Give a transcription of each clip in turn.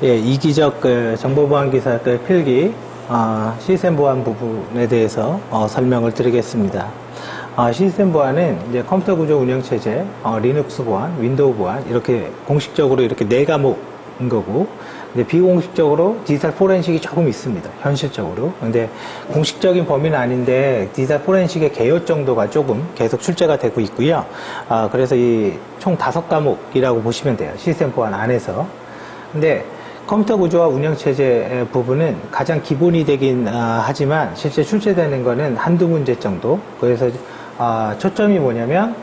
예, 이기적 정보보안기사 필기 시스템 보안 부분에 대해서 설명을 드리겠습니다. 시스템 보안은 이제 컴퓨터 구조 운영체제, 리눅스 보안, 윈도우 보안 이렇게 공식적으로 이렇게 네 과목인 거고, 이제 비공식적으로 디지털 포렌식이 조금 있습니다. 현실적으로. 근데 공식적인 범위는 아닌데 디지털 포렌식의 개요 정도가 조금 계속 출제가 되고 있고요. 그래서 이 총 5과목이라고 보시면 돼요. 시스템 보안 안에서. 근데 컴퓨터 구조와 운영체제 부분은 가장 기본이 되긴 하지만 실제 출제되는 거는 한두 문제 정도. 그래서 초점이 뭐냐면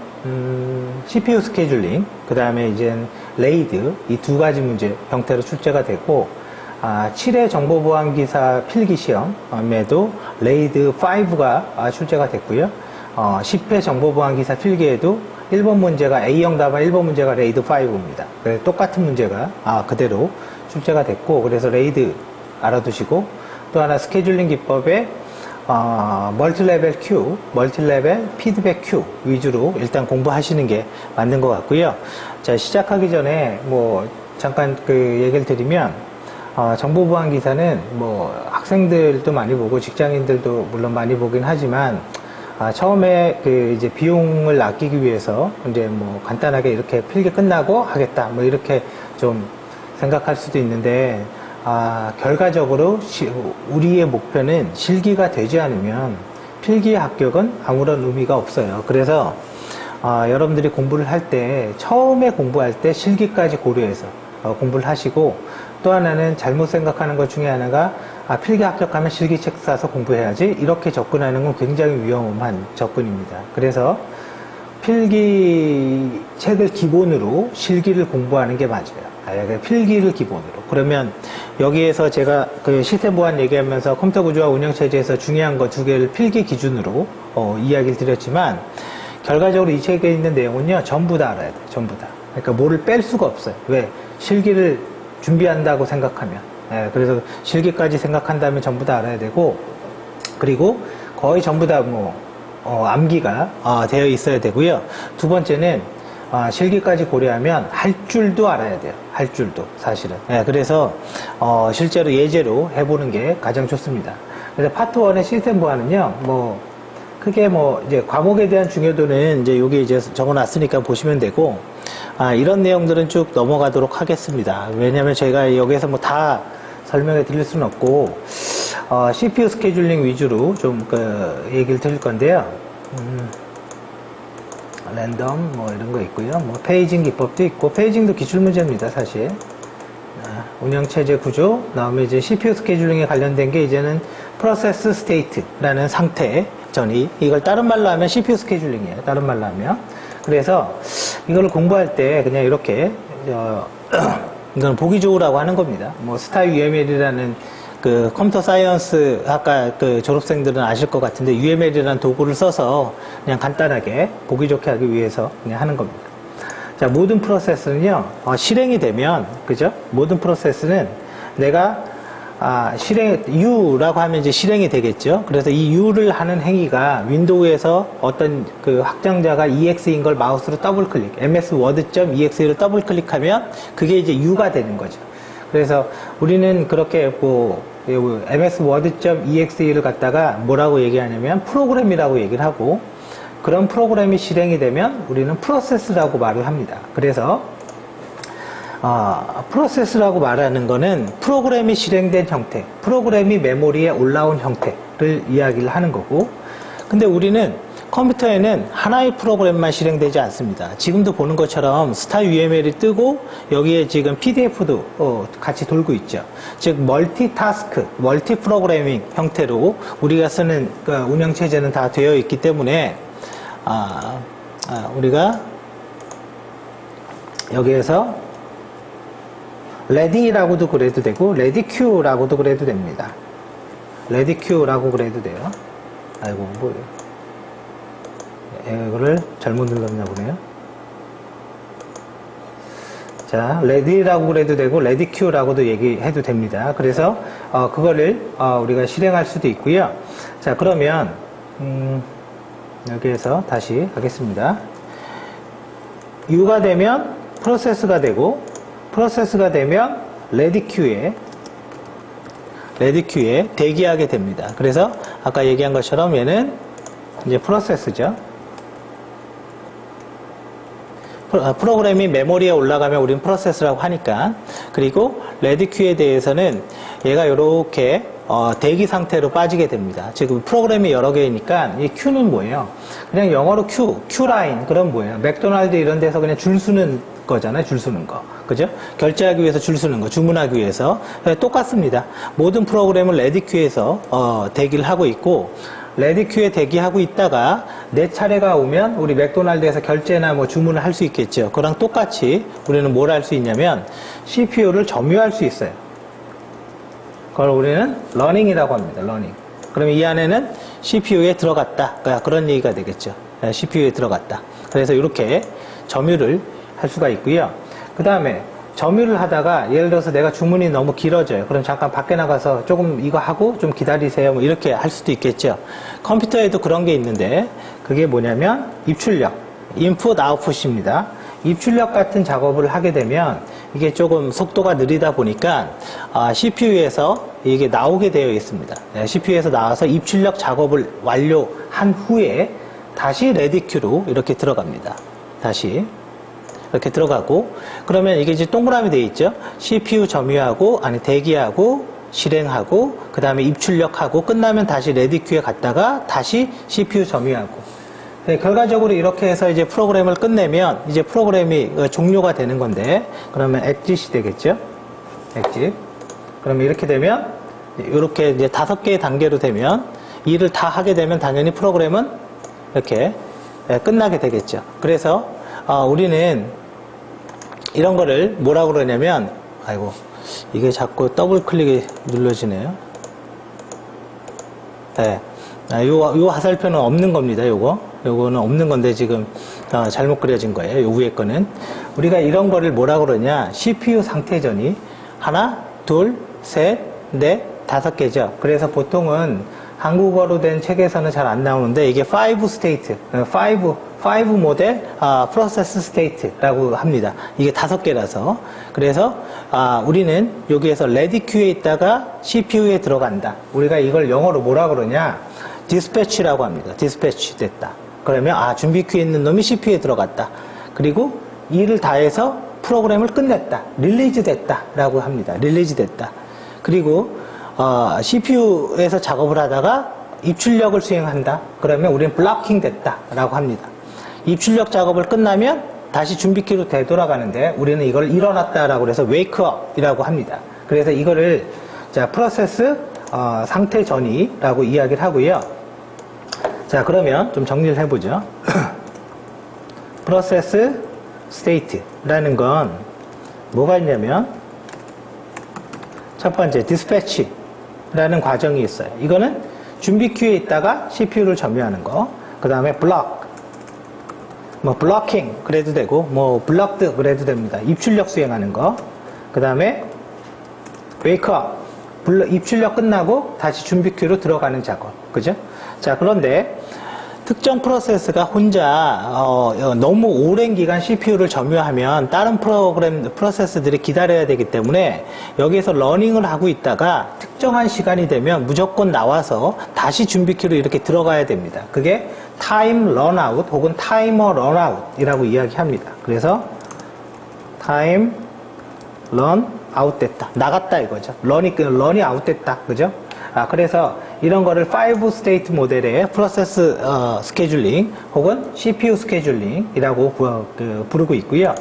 CPU 스케줄링, 그 다음에 이제 레이드, 이 두 가지 문제 형태로 출제가 되고, 7회 정보보안기사 필기시험에도 레이드 5가 출제가 됐고요. 10회 정보보안기사 필기에도 1번 문제가 A형 답안 1번 문제가 레이드 5입니다. 그래서 똑같은 문제가 그대로 출제가 됐고, 그래서 레이드 알아두시고, 또 하나 스케줄링 기법에 멀티레벨 큐, 멀티레벨 피드백 큐 위주로 일단 공부하시는 게 맞는 것 같고요. 자, 시작하기 전에 잠깐 얘기를 드리면, 정보보안 기사는 학생들도 많이 보고 직장인들도 물론 많이 보긴 하지만, 처음에 이제 비용을 아끼기 위해서 이제 간단하게 이렇게 필기 끝나고 하겠다 이렇게 좀 생각할 수도 있는데, 결과적으로 우리의 목표는 실기가 되지 않으면 필기 합격은 아무런 의미가 없어요. 그래서 여러분들이 공부를 할 때, 처음에 공부할 때 실기까지 고려해서 공부를 하시고, 또 하나는 잘못 생각하는 것 중에 하나가 필기 합격하면 실기책 사서 공부해야지, 이렇게 접근하는 건 굉장히 위험한 접근입니다. 그래서 필기책을 기본으로 실기를 공부하는 게 맞아요. 필기를 기본으로. 그러면 여기에서 제가 시스템 보안 얘기하면서 컴퓨터 구조와 운영체제에서 중요한 거 두 개를 필기 기준으로 이야기를 드렸지만, 결과적으로 이 책에 있는 내용은요, 전부 다 알아야 돼요. 전부 다. 그러니까 뭐를 뺄 수가 없어요. 왜? 실기를 준비한다고 생각하면. 그래서 실기까지 생각한다면 전부 다 알아야 되고, 그리고 거의 전부 다 암기가 되어 있어야 되고요. 두 번째는 실기까지 고려하면 할 줄도 알아야 돼요. 할 줄도, 사실은. 그래서 실제로 예제로 해보는 게 가장 좋습니다. 그래서 파트 1의 시스템 보안은요, 크게 이제 과목에 대한 중요도는 이제 여기 이제 적어놨으니까 보시면 되고, 이런 내용들은 쭉 넘어가도록 하겠습니다. 왜냐면 제가 여기에서 다 설명해 드릴 수는 없고, CPU 스케줄링 위주로 좀 얘기를 드릴 건데요. 랜덤 이런 거 있고요. 페이징 기법도 있고, 페이징도 기출문제입니다, 사실. 운영체제 구조, 그다음에 이제 CPU 스케줄링에 관련된 게 이제는 프로세스 스테이트라는 상태 전이, 이걸 다른 말로 하면 CPU 스케줄링이에요. 다른 말로 하면. 그래서 이거를 공부할 때 그냥 이렇게 이건 보기 좋으라고 하는 겁니다. 스타일 UML이라는 컴퓨터 사이언스 학과 졸업생들은 아실 것 같은데, UML이라는 도구를 써서 그냥 간단하게 보기 좋게 하기 위해서 그냥 하는 겁니다. 자, 모든 프로세스는요, 실행이 되면, 그죠? 모든 프로세스는 내가 U라고 하면 이제 실행이 되겠죠. 그래서 이 U를 하는 행위가 윈도우에서 어떤 확장자가 EX인 걸 마우스로 더블 클릭, MS-Word.exe를 더블 클릭하면 그게 이제 U가 되는 거죠. 그래서 우리는 그렇게 MS-Word.exe를 갖다가 뭐라고 얘기하냐면 프로그램이라고 얘기를 하고, 그런 프로그램이 실행이 되면 우리는 프로세스라고 말을 합니다. 그래서 프로세스라고 말하는 거는 프로그램이 실행된 형태, 프로그램이 메모리에 올라온 형태를 이야기를 하는 거고, 근데 우리는 컴퓨터에는 하나의 프로그램만 실행되지 않습니다. 지금도 보는 것처럼 스타 UML이 뜨고 여기에 지금 PDF도 같이 돌고 있죠. 즉 멀티타스크, 멀티 프로그래밍 형태로 우리가 쓰는 운영체제는 다 되어 있기 때문에 우리가 여기에서 레디라고도 그래도 되고 레디큐라고도 그래도 됩니다. 레디큐라고 그래도 돼요. 아이고, 이거를 잘못 눌렀나 보네요. 자, 레디라고 그래도 되고 레디큐라고도 얘기해도 됩니다. 그래서 그거를 우리가 실행할 수도 있고요. 자, 그러면 여기에서 다시 하겠습니다. U가 되면 프로세스가 되고, 프로세스가 되면 레디큐에 대기하게 됩니다. 그래서 아까 얘기한 것처럼 얘는 이제 프로세스죠. 프로그램이 메모리에 올라가면 우리는 프로세스라고 하니까. 그리고 레디큐에 대해서는 얘가 이렇게 대기 상태로 빠지게 됩니다. 지금 프로그램이 여러 개이니까 이 큐는 뭐예요? 그냥 영어로 큐라인, 그럼 뭐예요? 맥도날드 이런 데서 그냥 줄 서는 거잖아요. 줄 서는 거. 그죠? 결제하기 위해서 줄 서는 거, 주문하기 위해서. 똑같습니다. 모든 프로그램은 레디큐에서 대기를 하고 있고, 레디큐에 대기하고 있다가 내 차례가 오면 우리 맥도날드에서 결제나 뭐 주문을 할 수 있겠죠. 그랑 똑같이 우리는 뭘 할 수 있냐면 CPU를 점유할 수 있어요. 그걸 우리는 러닝이라고 합니다. 러닝. 그럼 이 안에는 CPU에 들어갔다. 그런 얘기가 되겠죠. CPU에 들어갔다. 그래서 이렇게 점유를 할 수가 있고요. 그 다음에 점유를 하다가 예를 들어서 내가 주문이 너무 길어져요. 그럼 잠깐 밖에 나가서 조금 이거 하고 좀 기다리세요. 뭐 이렇게 할 수도 있겠죠. 컴퓨터에도 그런 게 있는데 그게 뭐냐면 입출력, 인풋 아웃풋입니다. 입출력 같은 작업을 하게 되면 이게 조금 속도가 느리다 보니까 CPU에서 이게 나오게 되어 있습니다. CPU에서 나와서 입출력 작업을 완료한 후에 다시 레디큐로 이렇게 들어갑니다. 다시 이렇게 들어가고, 그러면 이게 이제 동그라미 되어 있죠. CPU 점유하고, 대기하고, 실행하고, 그 다음에 입출력하고, 끝나면 다시 레디큐에 갔다가 다시 CPU 점유하고. 결과적으로 이렇게 해서 이제 프로그램을 끝내면 이제 프로그램이 종료가 되는 건데, 그러면 exit이 되겠죠. exit. 그러면 이렇게 되면, 이렇게 이제 5개의 단계로 되면, 일을 다 하게 되면 당연히 프로그램은 이렇게 끝나게 되겠죠. 그래서 우리는 이런 거를 뭐라고 그러냐면, 아이고, 이게 자꾸 더블 클릭이 눌러지네요. 네. 요 화살표는 없는 겁니다, 요거는 없는 건데 지금, 잘못 그려진 거예요, 요 위에 거는. 우리가 이런 거를 뭐라고 그러냐, CPU 상태전이 하나, 둘, 셋, 넷, 5개죠. 그래서 보통은 한국어로 된 책에서는 잘 안 나오는데 이게 5 스테이트, 5 모델 프로세스 스테이트라고 합니다. 이게 5개라서. 그래서 우리는 여기에서 레디큐에 있다가 CPU에 들어간다. 우리가 이걸 영어로 뭐라 그러냐? 디스패치라고 합니다. 디스패치 됐다. 그러면 준비 큐에 있는 놈이 CPU에 들어갔다. 그리고 일을 다 해서 프로그램을 끝냈다. 릴리즈 됐다 라고 합니다. 릴리즈 됐다. 그리고 CPU에서 작업을 하다가 입출력을 수행한다. 그러면 우리는 블로킹 됐다 라고 합니다. 입출력 작업을 끝나면 다시 준비키로 되돌아가는데 우리는 이걸 일어났다 라고 해서 wake up 이라고 합니다. 그래서 이거를 프로세스 상태 전이라고 이야기를 하고요. 자, 그러면 좀 정리를 해보죠. 프로세스 스테이트라는 건 뭐가 있냐면 첫 번째 디스패치라는 과정이 있어요. 이거는 준비 큐에 있다가 CPU를 점유하는 거. 그 다음에 블로킹 그래도 되고 블럭드 그래도 됩니다. 입출력 수행하는 거. 그 다음에 웨이크업 입출력 끝나고 다시 준비 큐로 들어가는 작업. 그죠? 자, 그런데 특정 프로세스가 혼자 너무 오랜 기간 CPU를 점유하면 다른 프로세스들이 기다려야 되기 때문에 여기에서 러닝을 하고 있다가 특정한 시간이 되면 무조건 나와서 다시 준비키로 이렇게 들어가야 됩니다. 그게 타임 런아웃 혹은 타이머 런아웃이라고 이야기합니다. 그래서 타임 런아웃 됐다. 나갔다 이거죠. 런이 아웃됐다. 그죠? 그래서 이런 거를 5 스테이트 모델의 프로세스 스케줄링 혹은 CPU 스케줄링이라고 부르고 있고요.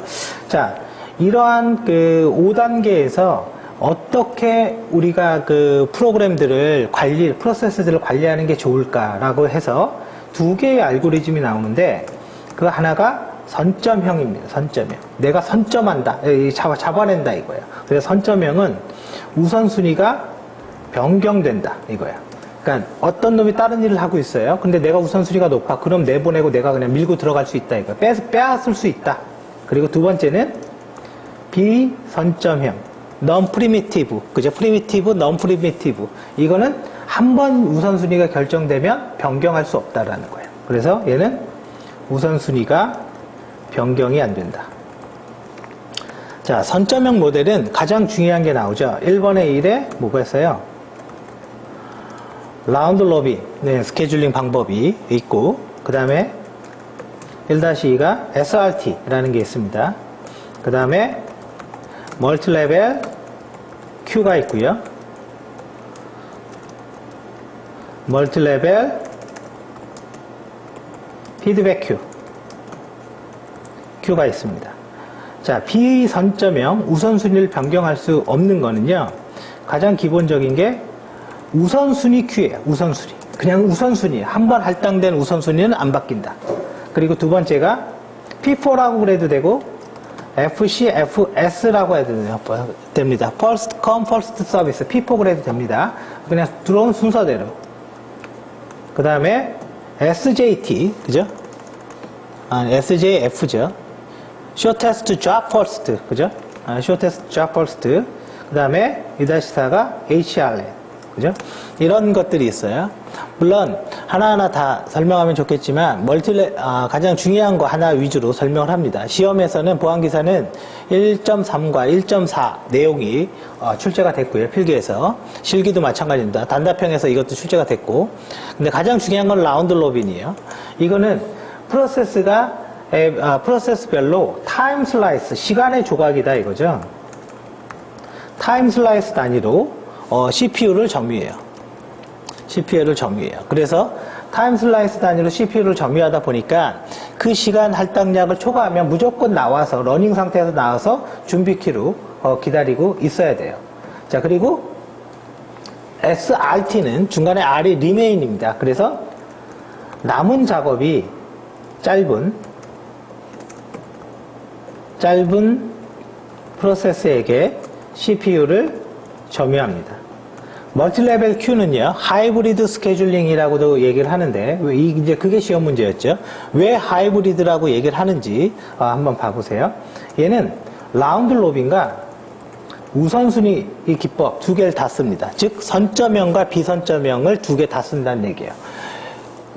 자, 이러한 5단계에서 어떻게 우리가 프로그램들을 프로세스들을 관리하는 게 좋을까라고 해서 2개의 알고리즘이 나오는데 그 하나가 선점형입니다. 선점형. 내가 선점한다. 잡아낸다 이거예요. 그래서 선점형은 우선순위가 변경된다 이거야. 그러니까 어떤 놈이 다른 일을 하고 있어요. 근데 내가 우선순위가 높아. 그럼 내보내고 내가 그냥 밀고 들어갈 수 있다 이거야. 빼앗을 수 있다. 그리고 두 번째는 비선점형, non-primitive, 그죠? primitive, non-primitive. 이거는 한 번 우선순위가 결정되면 변경할 수 없다라는 거예요. 그래서 얘는 우선순위가 변경이 안 된다. 자, 선점형 모델은 가장 중요한 게 나오죠. 1번의 1에 뭐가 있어요? 라운드 로빈, 네, 스케줄링 방법이 있고, 그 다음에 1-2가 SRT라는 게 있습니다. 그 다음에 멀티레벨 Q가 있고요. 멀티레벨 피드백 Q가 있습니다. 자, 비선점형 우선순위를 변경할 수 없는 거는요, 가장 기본적인 게 우선순위 Q예요. 우선순위. 그냥 우선순위. 한번 할당된 우선순위는 안 바뀐다. 그리고 두 번째가 P4라고 그래도 되고 FC, FS라고 해도 됩니다. First come, first service. P4 그래도 됩니다. 그냥 들어온 순서대로. 그 다음에 SJT, 그죠? SJF죠. Shortest job first, 그죠? Shortest job first. 그 다음에 2-4가 HRN, 그죠? 이런 것들이 있어요. 물론 하나하나 다 설명하면 좋겠지만 가장 중요한 거 하나 위주로 설명을 합니다. 시험에서는 보안기사는 1.3과 1.4 내용이 출제가 됐고요. 필기에서. 실기도 마찬가지입니다. 단답형에서 이것도 출제가 됐고, 근데 가장 중요한 건 라운드 로빈이에요. 이거는 프로세스별로 타임 슬라이스, 시간의 조각이다 이거죠. 타임 슬라이스 단위로 CPU를 점유해요. CPU를 점유해요. 그래서 타임 슬라이스 단위로 CPU를 점유하다 보니까 그 시간 할당량을 초과하면 무조건 나와서 러닝 상태에서 나와서 준비키로 기다리고 있어야 돼요. 자, 그리고 SRT는 중간에 R이 remain입니다. 그래서 남은 작업이 짧은 프로세스에게 CPU를 점유합니다. 멀티레벨 Q는요, 하이브리드 스케줄링이라고도 얘기를 하는데, 이제 그게 시험 문제였죠. 왜 하이브리드라고 얘기를 하는지 한번 봐보세요. 얘는 라운드 로빈과 우선순위 이 기법 두 개를 다 씁니다. 즉, 선점형과 비선점형을 두 개 다 쓴다는 얘기예요.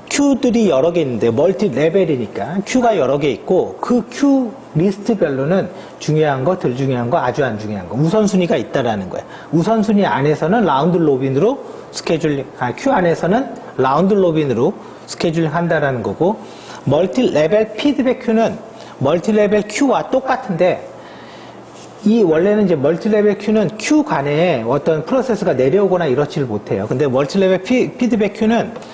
Q들이 여러 개 있는데 멀티 레벨이니까 Q가 여러 개 있고 그 Q 리스트별로는 중요한 거, 덜 중요한 거, 아주 안 중요한 거 우선순위가 있다라는 거예요. 우선순위 안에서는 라운드 로빈으로 스케줄링, Q 안에서는 라운드 로빈으로 스케줄링 한다라는 거고, 멀티 레벨 피드백 Q는 멀티 레벨 Q와 똑같은데 원래는 이제 멀티 레벨 Q는 Q 간에 어떤 프로세스가 내려오거나 이렇지를 못해요. 근데 멀티 레벨 피드백 Q는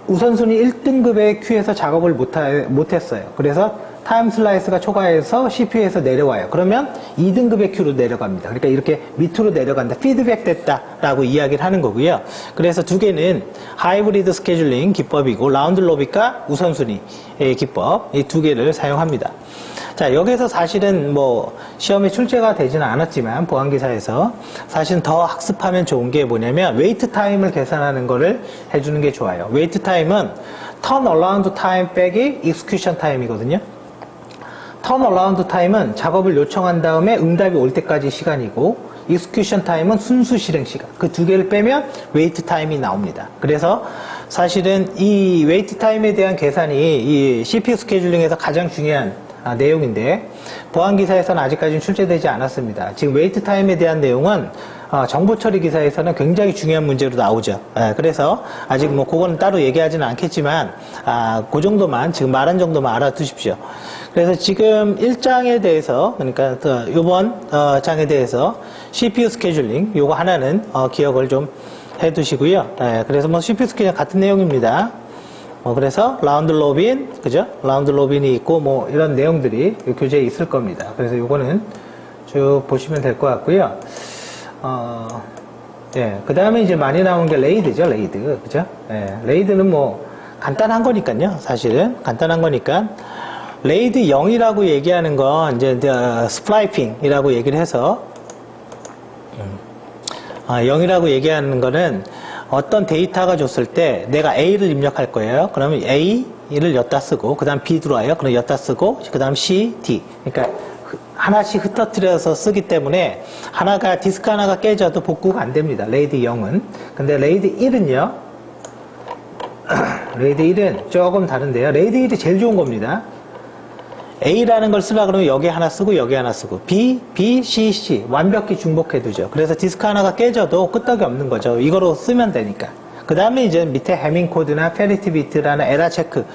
우선순위 1등급의 Q에서 작업을 못했어요. 그래서 타임 슬라이스가 초과해서 CPU에서 내려와요. 그러면 2등급의 Q로 내려갑니다. 그러니까 이렇게 밑으로 내려간다. 피드백 됐다라고 이야기를 하는 거고요. 그래서 두 개는 하이브리드 스케줄링 기법이고 라운드 로빈과 우선순위 기법 이 두 개를 사용합니다. 자, 여기서 사실은 시험에 출제가 되지는 않았지만 보안기사에서 사실은 더 학습하면 좋은 게 뭐냐면 웨이트 타임을 계산하는 거를 해주는 게 좋아요. 웨이트 타임은 턴 어라운드 타임 빼기 익스큐션 타임이거든요. 턴 어라운드 타임은 작업을 요청한 다음에 응답이 올 때까지 시간이고, 익스큐션 타임은 순수 실행 시간. 그 두 개를 빼면 웨이트 타임이 나옵니다. 그래서 사실은 이 웨이트 타임에 대한 계산이 이 CPU 스케줄링에서 가장 중요한 내용인데 보안기사에서는 아직까지는 출제되지 않았습니다. 지금 웨이트 타임에 대한 내용은 정보 처리 기사에서는 굉장히 중요한 문제로 나오죠. 그래서 아직 그거는 따로 얘기하지는 않겠지만 그 정도만, 지금 말한 정도만 알아두십시오. 그래서 지금 1장에 대해서, 그러니까 이번 장에 대해서 CPU 스케줄링 요거 하나는 기억을 좀 해두시고요. 그래서 CPU 스케줄링 같은 내용입니다. 그래서 라운드 로빈, 그죠? 라운드 로빈이 있고 이런 내용들이 교재에 있을 겁니다. 그래서 요거는 쭉 보시면 될 것 같고요. 그 다음에 이제 많이 나온 게 레이드죠, 레이드. 그죠? 레이드는 간단한 거니까요, 사실은. 간단한 거니까. 레이드 0이라고 얘기하는 건 이제 스플라이핑이라고 얘기를 해서, 0이라고 얘기하는 거는 어떤 데이터가 줬을 때 내가 A를 입력할 거예요. 그러면 A를 여기다 쓰고, 그 다음 B 들어와요. 그럼 여기다 쓰고, 그 다음 C, D. 그러니까 하나씩 흩어뜨려서 쓰기 때문에 디스크 하나가 깨져도 복구가 안 됩니다. 레이드 0은. 근데 레이드 1은요. 레이드 1은 조금 다른데요. 레이드 1이 제일 좋은 겁니다. A라는 걸 쓰려고 그러면 여기 하나 쓰고 여기 하나 쓰고 B, B, C, C 완벽히 중복해두죠. 그래서 디스크 하나가 깨져도 끄떡이 없는 거죠. 이거로 쓰면 되니까. 그 다음에 이제 밑에 해밍 코드나 페리티 비트라는 에러 체크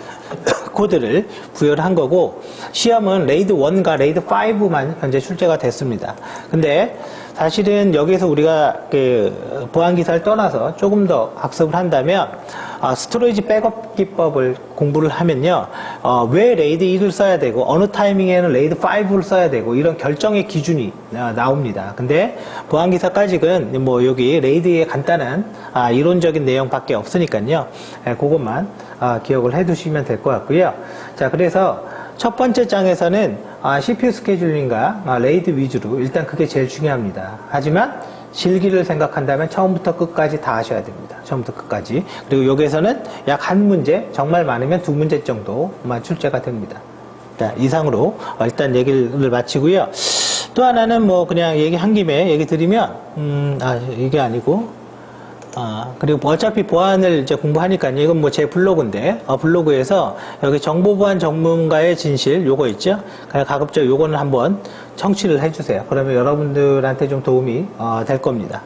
코드를 부여를 한 거고, 시험은 레이드 1과 레이드 5만 현재 출제가 됐습니다. 근데 사실은 여기서 우리가 그 보안 기사를 떠나서 조금 더 학습을 한다면, 스토리지 백업 기법을 공부를 하면요, 왜 레이드 2를 써야 되고 어느 타이밍에는 레이드 5를 써야 되고 이런 결정의 기준이 나옵니다. 근데 보안 기사까지는 뭐 여기 레이드의 간단한 이론적인 내용밖에 없으니까요, 그것만 기억을 해두시면 될 것 같고요. 자, 그래서 첫 번째 장에서는 CPU 스케줄링과 레이드 위주로 일단 그게 제일 중요합니다. 하지만 실기를 생각한다면 처음부터 끝까지 다 하셔야 됩니다. 처음부터 끝까지. 그리고 여기에서는 약 한 문제, 정말 많으면 두 문제 정도만 출제가 됩니다. 자, 이상으로 일단 얘기를 마치고요. 또 하나는 뭐 그냥 얘기한 김에 얘기 드리면, 이게 아니고, 그리고 어차피 보안을 이제 공부하니까요. 이건 뭐 제 블로그인데, 블로그에서 여기 정보보안 전문가의 진실 요거 있죠? 그냥 가급적 요거는 한번 청취를 해주세요. 그러면 여러분들한테 좀 도움이 될 겁니다.